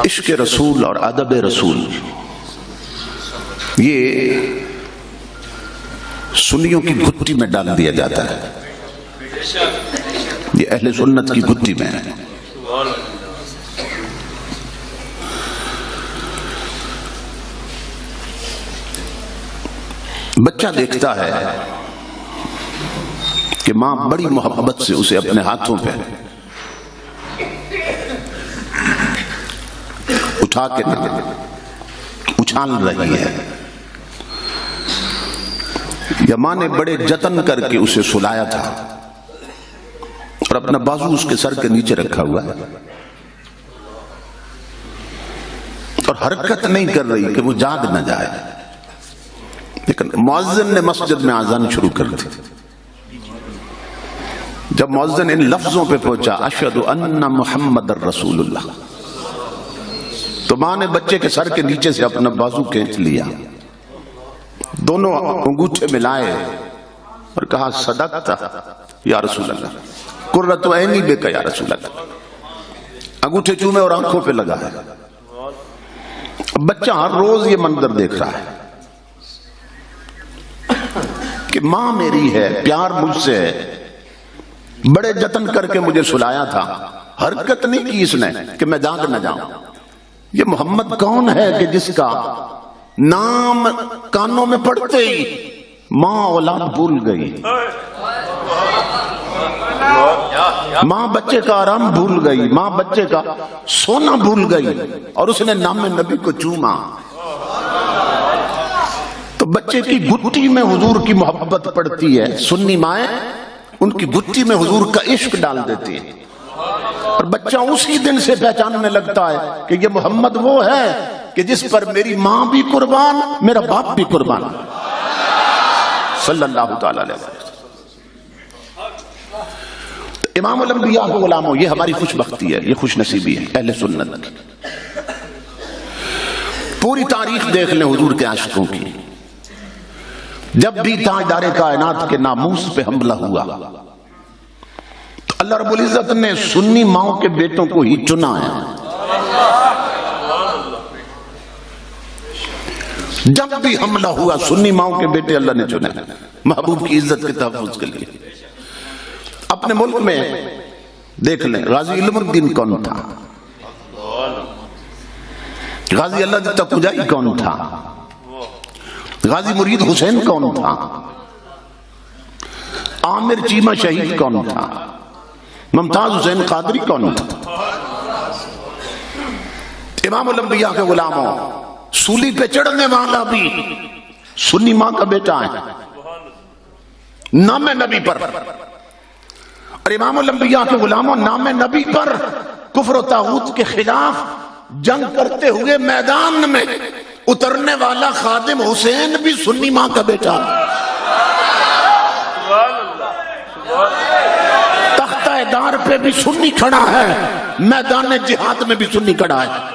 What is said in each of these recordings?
عشق رسول اور ادب رسول یہ سنیوں کی گھٹی میں ڈال دیا جاتا ہے، یہ اہل سنت کی گھٹی میں ہے۔ بچہ دیکھتا ہے کہ ماں بڑی محبت سے اسے اپنے ہاتھوں پہ اٹھا کے اچھال رہی ہے، یا ماں نے بڑے جتن کر کے اسے سلایا تھا اور اپنا بازو اس کے سر کے نیچے رکھا ہوا ہے اور حرکت نہیں کر رہی کہ وہ جاگ نہ جائے، لیکن مؤذن نے مسجد میں اذان شروع کر دی۔ جب مؤذن ان لفظوں پہ پہنچا اشہد ان محمد رسول اللہ، تو ماں نے بچے کے سر کے نیچے سے اپنا بازو کھینچ لیا، دونوں انگوٹھے ملائے اور کہا صدقت یا رسول اللہ، قرۃ عینی بک یا رسول اللہ، انگوٹھے چومے اور آنکھوں پہ لگا ہے۔ بچہ ہر روز یہ منظر دیکھ رہا ہے کہ ماں میری ہے، پیار مجھ سے ہے، بڑے جتن کر کے مجھے سلایا تھا، حرکت نہیں کی اس نے کہ میں جاگ نہ جاؤں۔ یہ محمد کون ہے کہ جس کا نام کانوں میں پڑتے ہی ماں اولاد بھول گئی، ماں بچے کا آرام بھول گئی، ماں بچے کا سونا بھول گئی، اور اس نے نام نبی کو چوما۔ تو بچے کی گھٹی میں حضور کی محبت پڑتی ہے، سنی مائیں ان کی گھٹی میں حضور کا عشق ڈال دیتی ہے، اور بچہ اسی دن سے پہچاننے لگتا ہے کہ یہ محمد وہ ہے کہ جس پر میری ماں بھی قربان، میرا باپ بھی قربان، صلی اللہ تعالی علیہ وسلم۔ امام الانبیاء کو غلاموں، یہ ہماری خوش بختی ہے، یہ خوش نصیبی ہے اہل سنت کی۔ پوری تاریخ دیکھ لیں حضور کے عاشقوں کی، جب بھی تاجدار کائنات کے ناموس پہ حملہ ہوا تو اللہ رب العزت نے سنی ماؤں کے بیٹوں کو ہی چنا ہے۔ جب بھی حملہ ہوا سنی ماؤں کے بیٹے اللہ نے چنے، محبوب کی عزت کے تحفظ کے لیے۔ اپنے ملک میں دیکھ لیں غازی علم الدین کون تھا، غازی اللہ دی تقوجائی کون تھا، غازی مرید حسین کون تھا، عامر چیمہ شہید کون تھا، ممتاز حسین قادری کون تھا۔ امام الانبیاء کے غلاموں، سولی پہ چڑھنے والا بھی سنی ماں کا بیٹا ہے، نام نبی پر، اور امام الانبیاء کے غلاموں نام نبی پر کفر و طاغوت کے خلاف جنگ کرتے ہوئے میدان میں اترنے والا خادم حسین بھی سنی ماں کا بیٹا، تختہ دار پہ بھی سنی کھڑا ہے، میدان جہاد میں بھی سنی کھڑا ہے۔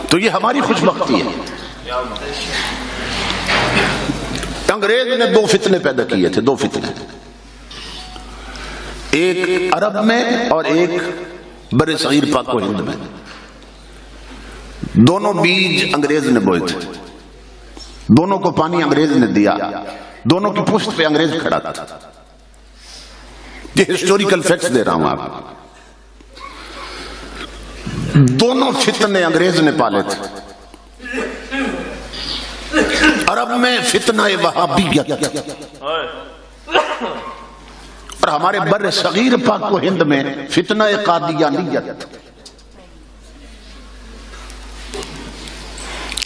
تو یہ ہماری خوش بختی ہے۔ انگریز نے دو فتنے پیدا کیے تھے، دو فتنے، ایک عرب میں اور ایک بر صغیر پاک و ہند میں، دونوں بیج انگریز نے بوئے تھے، دونوں کو پانی انگریز نے دیا، دونوں کی پشت پہ انگریز کھڑا تھا۔ یہ ہسٹوریکل فیکٹس دے رہا ہوں آپ، دونوں فتنے انگریز نے پالے تھے۔ عرب میں فتنہ وہابیت، اور ہمارے بر صغیر پاک و ہند میں فتنہ قادیانیت۔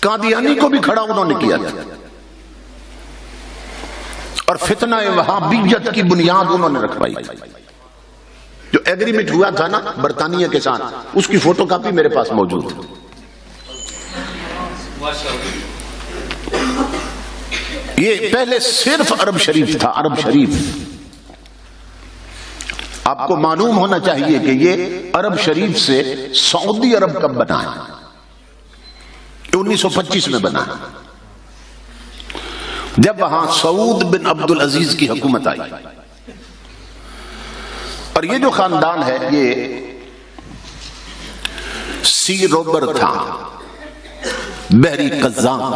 قادیانی کو بھی کھڑا انہوں نے کیا تھا، اور فتنہ وہابیت کی بنیاد انہوں نے رکھوائی تھی۔ جو ایگریمنٹ ہوا تھا نا برطانیہ کے ساتھ، اس کی فوٹو کاپی میرے پاس موجود ہے۔ یہ پہلے صرف عرب شریف تھا، عرب شریف. آپ کو معلوم ہونا چاہیے کہ یہ عرب شریف سے سعودی عرب کب بنا ہے؟ 1925 میں بنا ہے، جب وہاں سعود بن عبد العزیز کی حکومت آئی. اور یہ جو خاندان ہے یہ سی روبر تھا، بحری قزاق،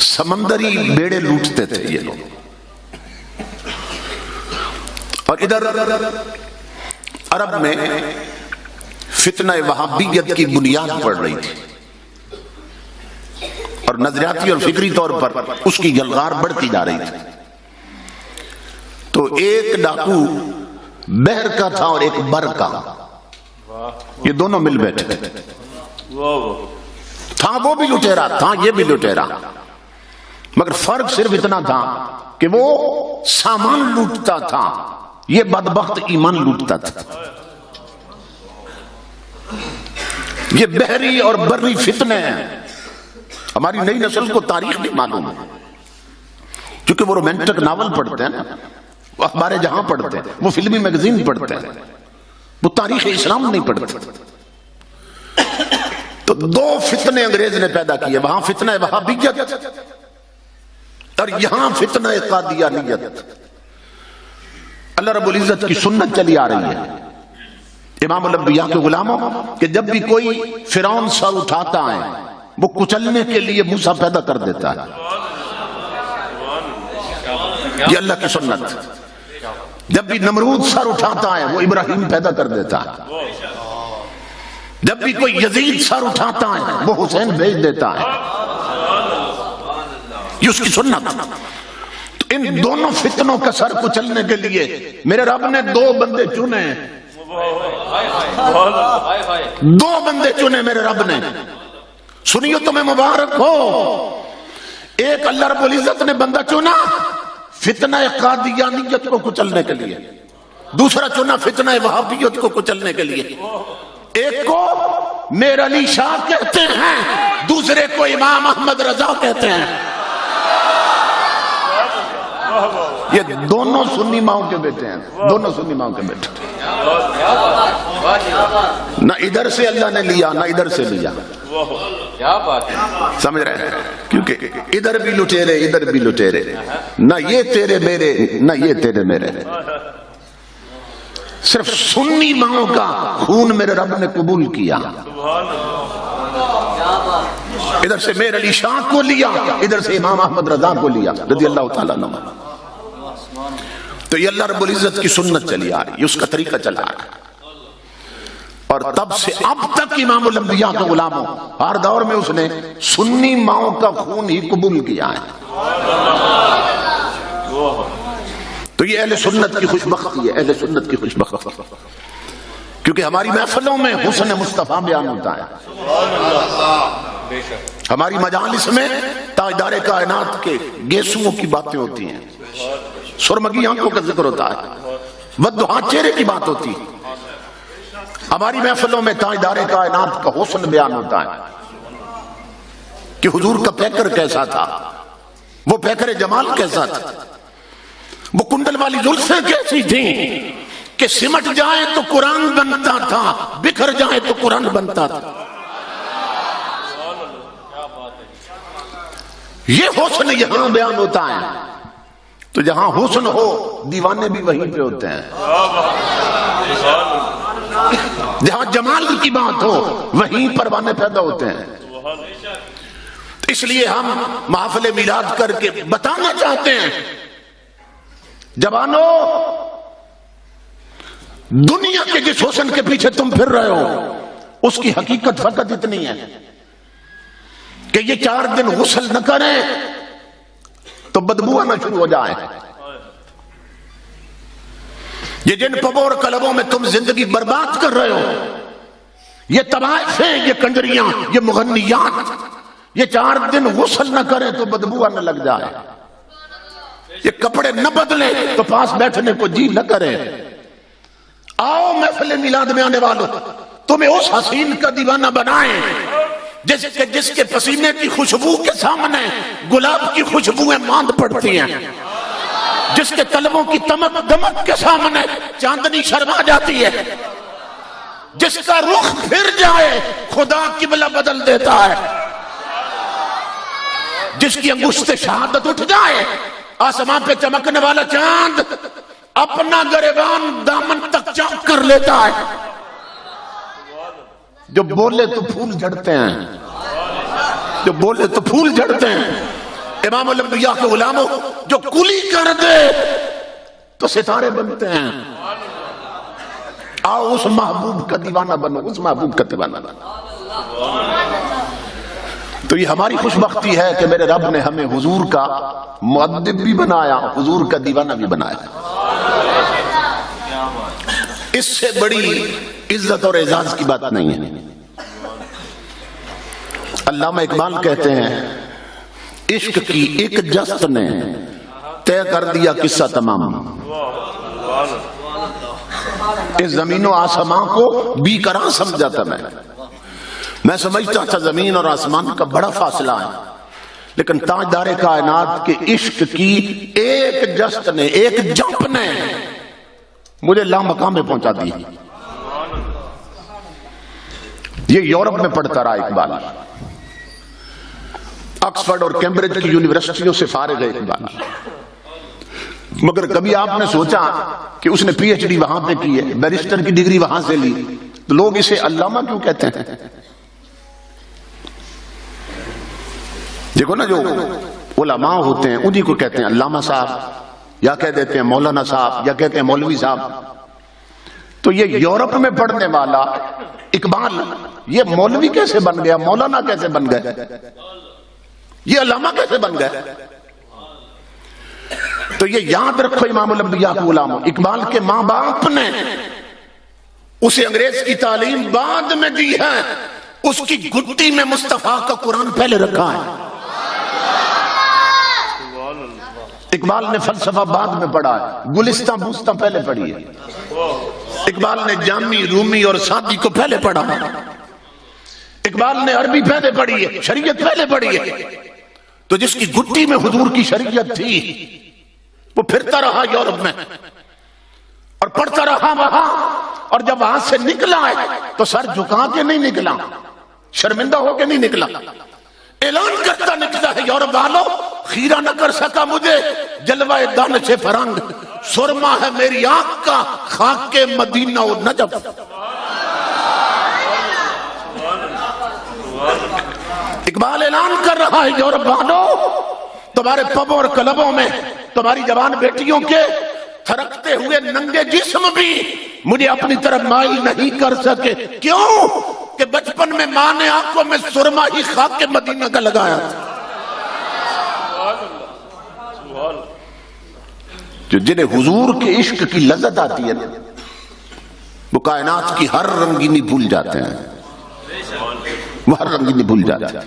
سمندری بیڑے لوٹتے تھے یہ لوگ. اور ادھر عرب میں فتنہ وہابیت کی بنیاد پڑ رہی تھی اور نظریاتی اور فکری طور پر اس کی یلغار بڑھتی جا رہی تھی. تو ایک ڈاکو بحر کا تھا اور ایک بر کا، یہ دونوں مل بیٹھے تھا. وہ بھی لٹیرا تھا، یہ بھی لٹیرا، مگر فرق صرف اتنا تھا کہ وہ سامان لوٹتا تھا، یہ بدبخت ایمان لوٹتا تھا. یہ بحری اور بری فتنے ہیں. ہماری نئی نسل کو تاریخ نہیں معلوم ہے، کیونکہ وہ رومانٹک ناول پڑھتے ہیں نا، وہ اخبار جہاں پڑھتے ہیں، وہ فلمی میگزین پڑھتے ہیں، وہ تاریخ اسلام نہیں پڑھتے. تو دو فتنے انگریز نے پیدا کیے، وہاں فتنہ وہابیت اور یہاں فتنہ قادیانیت. اللہ رب العزت کی سنت چلی آ رہی ہے امام الانبیاء کے غلاموں کہ جب بھی کوئی فرعون سر اٹھاتا ہے وہ کچلنے کے لیے موسیٰ پیدا کر دیتا ہے. یہ اللہ کی سنت. جب بھی نمرود سر اٹھاتا ہے وہ ابراہیم پیدا کر دیتا ہے. جب بھی کوئی یزید سر اٹھاتا ہے وہ حسین بھیج دیتا ہے. یہ اس کی سنت. ان دونوں فتنوں کا سر کچلنے کے لیے میرے رب نے دو بندے چنے، دو بندے چنے میرے رب نے. سنیو تمہیں مبارک ہو. ایک اللہ رب العزت نے بندہ چنا فتنہ قادیانیت کو کچلنے کے لیے، دوسرا چنا فتنہ وہابیت کو کچلنے کے لیے. ایک کو میر علی شاہ کہتے ہیں، دوسرے کو امام احمد رضا کہتے ہیں. یہ دونوں سنی ماؤں کے بیٹے ہیں، دونوں سنی ماؤں کے بیٹے. نہ ادھر سے اللہ نے لیا نہ ادھر سے لیا. سمجھ رہے ہیں؟ کیونکہ ادھر بھی لٹیرے ادھر بھی لٹیرے، نہ یہ تیرے میرے نہ یہ تیرے میرے. صرف سنی ماؤں کا خون میرے رب نے قبول کیا. ادھر سے میر علی شاہ کو لیا، ادھر سے امام احمد رضا کو لیا رضی اللہ تعالیٰ عنہ. تو یہ اللہ رب العزت کی سنت چلی آ رہی ہے، اس کا طریقہ چلا آ رہا ہے. اور تب سے اب تک امام الانبیاء کے غلاموں ہر دور میں اس نے سنی ماؤں کا خون ہی قبول کیا ہے. تو یہ اہل سنت کی خوش بختی ہے، اہل سنت کی خوش بختی، کیونکہ ہماری محفلوں میں حسن مصطفیٰ بیان ہوتا ہے. ہماری مجالس میں تاجدار کائنات کے گیسوؤں کی باتیں ہوتی ہیں، سرمگی آنکھوں کا ذکر ہوتا ہے، والضحیٰ چہرے کی بات ہوتی ہے. ہماری محفلوں میں تاجدار کائنات کا حسن بیان ہوتا ہے کہ حضور کا پیکر کیسا تھا، وہ پیکر جمال کیسا تھا، وہ کنڈل والی زلفیں کیسی تھیں کہ سمٹ جائے تو قرآن بنتا تھا، بکھر جائے تو قرآن بنتا تھا. یہ حسن یہاں بیان ہوتا ہے. تو جہاں حسن ہو دیوانے بھی وہیں پہ ہوتے ہیں، جہاں جمال کی بات ہو وہیں پروانے پیدا ہوتے ہیں. اس لیے ہم محفل میلاد کر کے بتانا چاہتے ہیں جوانو، دنیا کے جس حسن کے پیچھے تم پھر رہے ہو اس کی حقیقت فقط اتنی ہے کہ یہ 4 دن غسل نہ کریں تو بدبو آنا شروع ہو جائے. یہ جن پبوں اور کلبوں میں تم زندگی برباد کر رہے ہو، یہ طوائفیں، یہ کنجریاں، یہ مغنیات، یہ 4 دن غسل نہ کریں تو بدبو آنے لگ جائے. یہ کپڑے نہ بدلیں تو پاس بیٹھنے کو جی نہ کرے. آؤ محفل میلاد میں آنے والوں، تمہیں اس حسین کا دیوانہ بنائیں جس کے پسینے کی خوشبو کے سامنے گلاب کی خوشبویں ماند پڑتی ہیں، جس کے طلبوں کی تمک دمک کے سامنے چاندنی شرما جاتی ہے، جس کا رخ پھر جائے خدا قبلہ بدل دیتا ہے، جس کی انگشت شہادت اٹھ جائے آسمان پہ چمکنے والا چاند اپنا گریبان دامن تک چاک کر لیتا ہے، جو بولے تو پھول جھڑتے ہیں، جو بولے تو پھول جھڑتے ہیں۔ امام الانبیاء کے غلاموں جو کلی کر دے تو ستارے بنتے ہیں۔ آؤ اس محبوب کا دیوانہ بنو، اس محبوب کا دیوانہ بنو۔ تو یہ ہماری خوش بختی ہے کہ میرے رب نے ہمیں حضور کا مؤدب بھی بنایا، حضور کا دیوانہ بھی بنایا۔ اس سے بڑی عزت اور اعزاز کی بات نہیں ہے۔ علامہ اقبال کہتے ہیں عشق کی ایک جست نے طے کر دیا قصہ تمام، اس زمین و آسمان کو بی قرار سمجھا تھا میں سمجھتا تھا زمین اور آسمان کا بڑا فاصلہ ہے، لیکن تاجدار کائنات کے عشق کی ایک جست نے، ایک جمپ نے مجھے لامقام میں پہنچا دی۔ یہ یورپ میں پڑھتا رہا اقبال، آکسفورڈ اور کیمبرج کی یونیورسٹیوں سے فارغ ہے اقبال، مگر کبھی آپ نے سوچا کہ اس نے پی ایچ ڈی وہاں پہ کی ہے، بیرسٹر کی ڈگری وہاں سے لی، تو لوگ اسے علامہ کیوں کہتے ہیں؟ دیکھو نا، جو علماء ہوتے ہیں انہی کو کہتے ہیں علامہ صاحب، یا کہہ دیتے ہیں مولانا صاحب، یا کہتے ہیں مولوی صاحب۔ تو یہ یورپ میں پڑھنے والا اقبال یہ مولوی کیسے بن گیا، مولانا کیسے بن گئے، یہ علامہ کیسے بن گئے؟ تو یہ یاد رکھو امام الانبیاء کے غلاموں، اقبال کے ماں باپ نے اسے انگریز کی تعلیم بعد میں دی ہے، اس کی گھٹی میں مصطفیٰ کا قرآن پہلے رکھا ہے۔ اقبال نے فلسفہ بعد میں پڑھا ہے، گلستان بوستان پہلے پڑھی ہے۔ اقبال نے جامی، رومی اور سعدی کو پہلے پڑھا ہے۔ اقبال نے عربی پہلے پڑھی ہے، شریعت پہلے پڑھی ہے۔ تو جس کی گھٹی میں حضور کی شریعت تھی وہ پھرتا رہا یورپ میں اور پڑھتا رہا وہاں، اور جب وہاں سے نکلا ہے تو سر جھکا کے نہیں نکلا، شرمندہ ہو کے نہیں نکلا، اعلان کرتا نکلا ہے، یورپ والوں خیرہ نہ کر سکا مجھے جلوہ دانش فرنگ، سرما ہے میری آنکھ کا خاک مدینہ و نجف۔ اقبال اعلان کر رہا ہے یورپ والوں، تمہارے پبوں اور کلبوں میں تمہاری جوان بیٹیوں کے تھرکتے ہوئے ننگے جسم بھی مجھے اپنی طرف مائل نہیں کر سکے۔ کیوں؟ کہ بچپن میں ماں نے آنکھوں میں سرما ہی خاک مدینہ کا لگایا تھا۔ جو جنہیں حضور کے عشق کی لذت آتی ہے وہ کائنات کی ہر رنگینی بھول جاتے ہیں، وہ ہر رنگینی بھول جاتے ہیں۔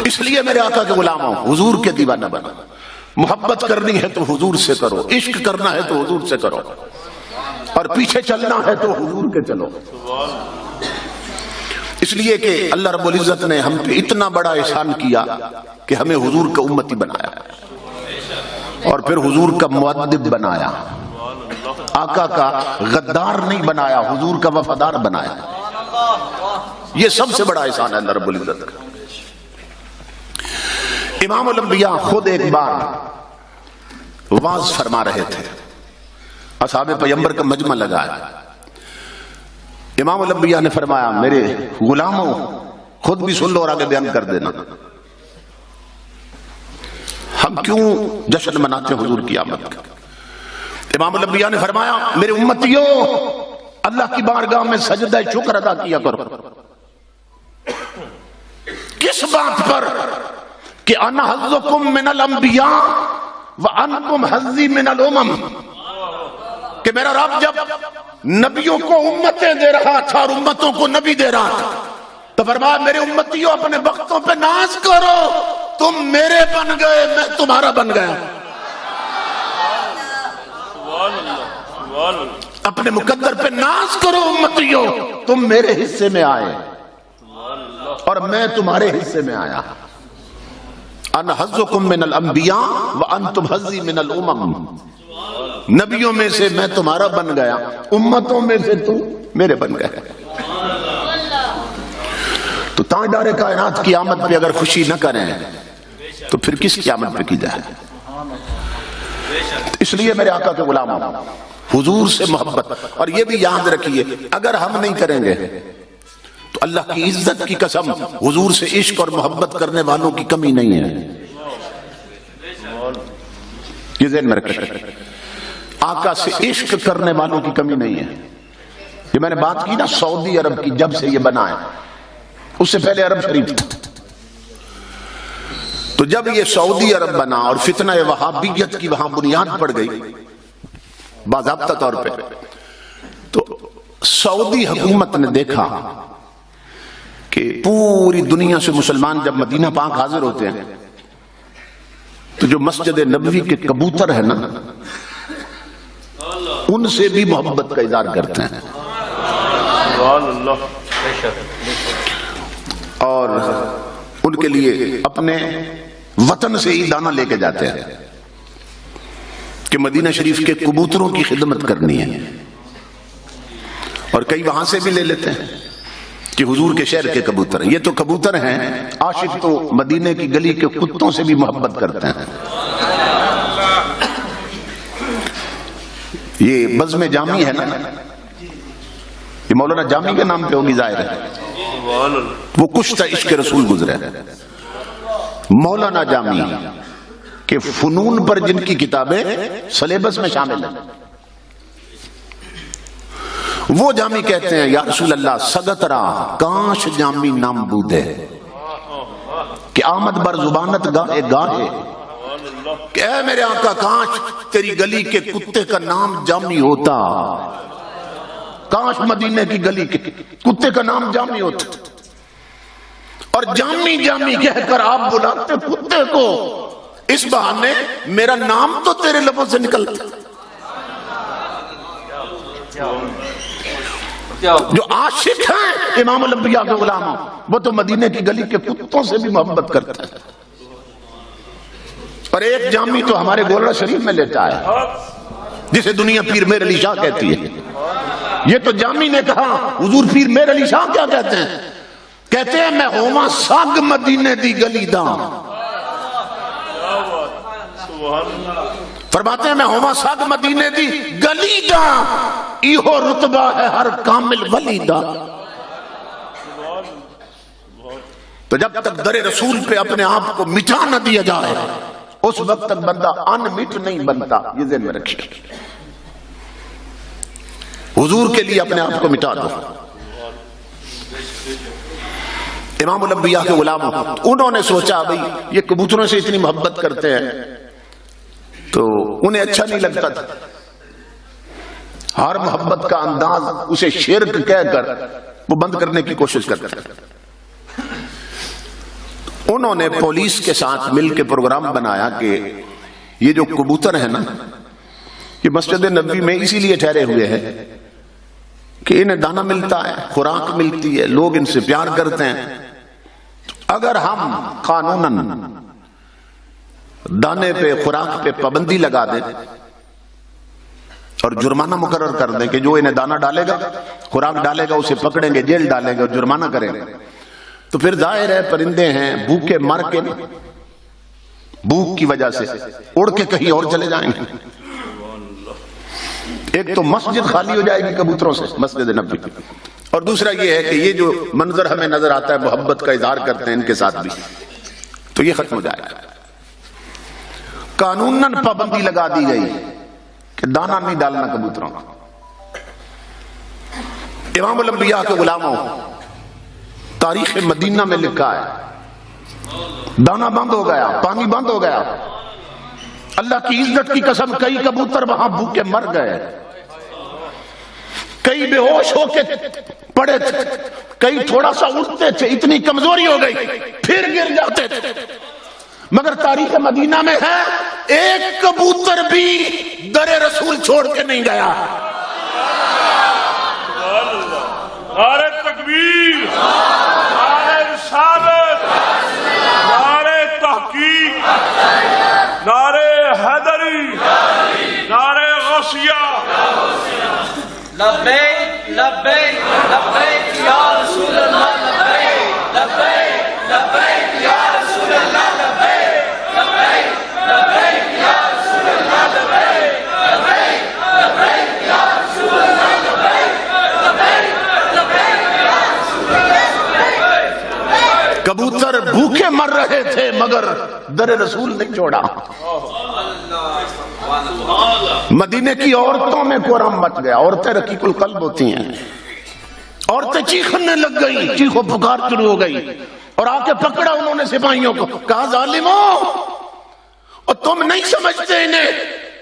اس لیے میرے آقا کے غلاموں حضور کے دیوانہ بنا، محبت کرنی ہے تو حضور سے کرو، عشق کرنا ہے تو حضور سے کرو، اور پیچھے چلنا ہے تو حضور کے چلو۔ اس لیے کہ اللہ رب العزت نے ہم پہ اتنا بڑا احسان کیا کہ ہمیں حضور کا امتی بنایا اور پھر حضور کا مؤدب بنایا، آقا کا غدار نہیں بنایا، حضور کا وفادار بنایا۔ یہ سب سے بڑا احسان ہے اللہ رب العزت کا۔ امام الانبیاء خود ایک بار واز فرما رہے تھے، اصحاب پیغمبر کا مجمع لگا ہے، امام الانبیاء نے فرمایا میرے غلاموں خود بھی سن لو اور آگے بیان کر دینا، ہم کیوں جشن مناتے ہیں حضور کی آمد کا؟ امام الانبیاء نے فرمایا میرے امتیوں اللہ کی بارگاہ میں سجدہ شکر ادا کیا کرو۔ کس بات پر؟ کہ انا حظکم من الانبیاء وانتم حظی من الامم، کہ میرا رب جب نبیوں کو امتیں دے رہا تھا اور امتوں کو نبی دے رہا تھا تو فرمایا میرے امتیوں اپنے وقتوں پہ ناز کرو، تم میرے بن گئے میں تمہارا بن گیا۔ اپنے مقدر پہ ناز کرو امتیوں، تم میرے حصے میں آئے اور میں تمہارے حصے میں آیا. انا حظکم من الانبیاء وانتم حظی من الامم. نبیوں میں سے میں تمہارا بن گیا، امتوں میں سے تم میرے بن گئے. تو تاجدار کائنات کی آمد پہ اگر خوشی نہ کریں تو پھر کس کی آمد پہ کی جائے؟ اس لیے میرے آقا کے غلاموں، حضور سے محبت. اور یہ بھی یاد رکھیے، اگر ہم نہیں کریں گے تو اللہ کی عزت کی قسم حضور سے عشق اور محبت کرنے والوں کی کمی نہیں ہے. یہ ذہن میں رکھیں، آقا سے عشق کرنے والوں کی کمی نہیں ہے. یہ میں نے بات کی نا سعودی عرب کی، جب سے یہ بنا ہے، اس سے پہلے عرب شریف تھا. تو جب یہ سعودی عرب بنا اور فتنہ وہابیت کی وہاں بنیاد پڑ گئی باضابطہ طور پہ، تو سعودی حکومت نے دیکھا کہ پوری دنیا سے مسلمان جب مدینہ پاک حاضر ہوتے ہیں تو جو مسجد نبوی کے کبوتر ہیں نا، ان سے بھی محبت کا اظہار کرتے ہیں اور ان کے لیے اپنے وطن سے ہی دانہ لے کے جاتے ہیں کہ مدینہ شریف کے کبوتروں کی خدمت کرنی ہے. اور کئی وہاں سے بھی لے لیتے ہیں کہ حضور کے شہر کے کبوتر ہیں. یہ تو کبوتر ہیں، عاشق تو مدینہ کی گلی کے کتوں سے بھی محبت کرتے ہیں. یہ بزم جامی ہے نا، یہ مولانا جامی کے نام پہ ہوگی ظاہر ہے، وہ کچھ تھا عشق رسول گزرے. مولانا جامی کہ فنون پر جن کی کتابیں سلیبس میں شامل ہیں، وہ جامی کہتے ہیں یا رسول اللہ سگترا کانش جامی نام بودے، کہ آمد بر زبانت گاہے گاہے، کہ اے میرے آقا کانش تیری گلی کے کتے کا نام جامی ہوتا، کانش مدینہ کی گلی کے کتے کا نام جامی ہوتا، اور جامی جامی کہہ کر آپ بلاتے کتے کو، اس بہانے میرا نام تو تیرے لبوں سے نکلتا. جو عاشق ہیں امام الانبیاء کے غلام، وہ تو مدینے کی گلی کے کتوں سے بھی محبت کرتے ہیں. اور ایک جامی تو ہمارے گولڑا شریف میں لیتا ہے جسے دنیا پیر میر علی شاہ کہتی ہے. یہ تو جامی نے کہا حضور پیر میر علی شاہ کیا کہتے ہیں؟ کہتے ہیں میں ہوما ساگ مدینے دی گلی دا. فرماتے ہیں میں ہوما ساگ مدینے دی گلی دا، ایہو رتبہ ہے ہر کامل ولی دا. تو جب تک در رسول پہ اپنے آپ کو مٹا نہ دیا جائے اس وقت تک بندہ ان مٹ نہیں بنتا. یہ ذہن میں رکھیے، حضور کے لیے اپنے آپ کو مٹا دو. امام الانبیاء کے غلاموں، انہوں نے سوچا بھئی یہ کبوتروں سے اتنی محبت کرتے ہیں تو انہیں اچھا نہیں لگتا تھا. ہر محبت کا انداز اسے شرک کہہ کر وہ بند کرنے کی کوشش کرتے تھے. انہوں نے پولیس کے ساتھ مل کے پروگرام بنایا کہ یہ جو کبوتر ہیں نا، یہ مسجد نبوی میں اسی لیے ٹھہرے ہوئے ہیں کہ انہیں دانہ ملتا ہے، خوراک ملتی ہے، لوگ ان سے پیار کرتے ہیں. اگر ہم قانوناً دانے پہ خوراک پہ پابندی لگا دیں اور جرمانہ مقرر کر دیں کہ جو انہیں دانہ ڈالے گا، خوراک ڈالے گا، اسے پکڑیں گے، جیل ڈالیں گے اور جرمانہ کریں گے، تو پھر ظاہر ہے پرندے ہیں بھوکے مر کے بھوک کی وجہ سے اڑ کے کہیں اور چلے جائیں گے. ایک تو مسجد خالی ہو جائے گی کبوتروں سے، مسجد نبوی، اور دوسرا یہ ہے کہ یہ جو منظر ہمیں نظر آتا ہے محبت کا اظہار کرتے ہیں ان کے ساتھ بھی، تو یہ ختم ہو جائے گا. قانوناً پابندی لگا دی گئی کہ دانہ نہیں ڈالنا کبوتروں کا. امام الانبیاء کے غلاموں، تاریخ مدینہ میں لکھا ہے دانہ بند ہو گیا، پانی بند ہو گیا. اللہ کی عزت کی قسم کئی کبوتر وہاں بھوکے مر گئے، کئی بے ہوش ہو کے پڑے تھے، کئی تھوڑا سا اٹھتے تھے، اتنی کمزوری ہو گئی پھر گر جاتے تھے. مگر تاریخ مدینہ میں ہے ایک کبوتر بھی در رسول چھوڑ کے نہیں گیا. نعرہ تکبیر، نعرہ رسالت، نعرہ تحقیق، نعرہ حیدری، نعرہ غوثیہ۔ لبیک لبیک لبیک یا رسول اللہ، لبیک لبیک لبیک یا رسول اللہ، لبیک لبیک لبیک یا رسول اللہ، لبیک لبیک لبیک یا رسول اللہ، لبیک لبیک لبیک یا رسول اللہ۔ کبوتر بھوکے مر رہے تھے مگر در رسول نہیں چھوڑا۔ مدینے کی عورتوں میں قرآن مچ گیا، عورتیں رقیق القلب ہوتی ہیں، عورتیں چیخنے لگ گئی، چیخو پکار شروع ہو گئی، اور آ کے پکڑا انہوں نے سپاہیوں کو، کہا ظالموں، اور تم نہیں سمجھتے انہیں،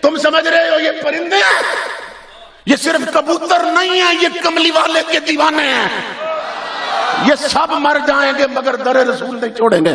تم سمجھ رہے ہو یہ پرندے ہیں، یہ صرف کبوتر نہیں ہیں، یہ کملی والے کے دیوانے ہیں، یہ سب مر جائیں گے مگر در رسول نہیں چھوڑیں گے۔